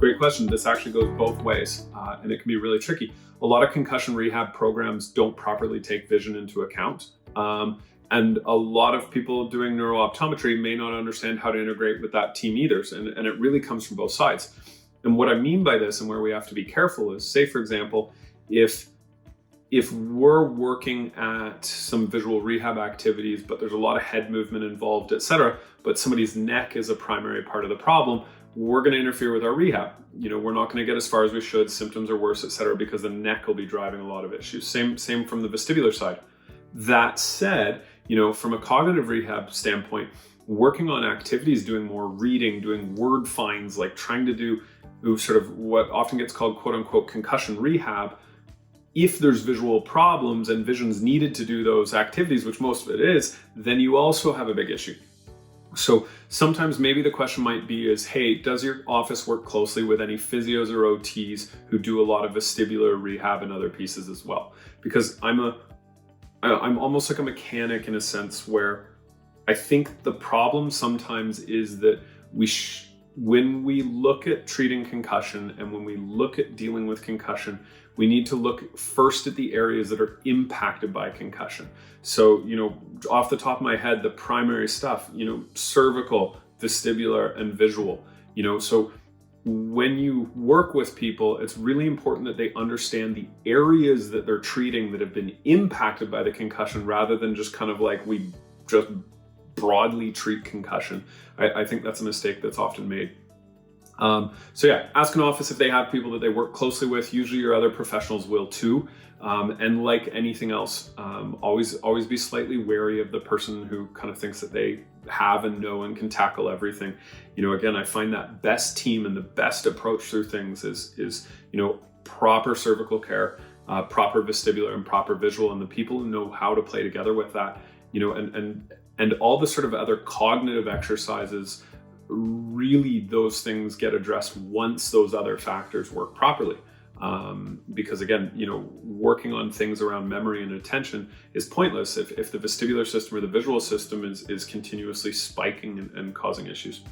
Great question. This actually goes both ways, and it can be really tricky. A lot of concussion rehab programs don't properly take vision into account. And a lot of people doing neuro-optometry may not understand how to integrate with that team either. And it really comes from both sides. And what I mean by this and where we have to be careful is, say, for example, if we're working at some visual rehab activities, but there's a lot of head movement involved, et cetera, but somebody's neck is a primary part of the problem, we're going to interfere with our rehab. We're not going to get as far as we should, symptoms are worse, et cetera, because the neck will be driving a lot of issues. Same from the vestibular side. That said, from a cognitive rehab standpoint, working on activities, doing more reading, doing word finds, like trying to do sort of what often gets called quote unquote concussion rehab. If there's visual problems and vision's needed to do those activities, which most of it is, then you also have a big issue. So sometimes maybe the question might be is, hey, does your office work closely with any physios or OTs who do a lot of vestibular rehab and other pieces as well? Because I'm almost like a mechanic in a sense where I think the problem sometimes is that when we look at treating concussion and when we look at dealing with concussion, we need to look first at the areas that are impacted by concussion. So, off the top of my head, the primary stuff, cervical, vestibular, and visual, so when you work with people, it's really important that they understand the areas that they're treating that have been impacted by the concussion rather than just kind of like we just broadly treat concussion. I think that's a mistake that's often made. So yeah, ask an office if they have people that they work closely with. Usually your other professionals will too. And like anything else, always be slightly wary of the person who kind of thinks that they have and know and can tackle everything. Again, I find that best team and the best approach through things is proper cervical care, proper vestibular and proper visual, and the people who know how to play together with that, and all the sort of other cognitive exercises. Really, those things get addressed once those other factors work properly. Because again, working on things around memory and attention is pointless if the vestibular system or the visual system is continuously spiking and causing issues.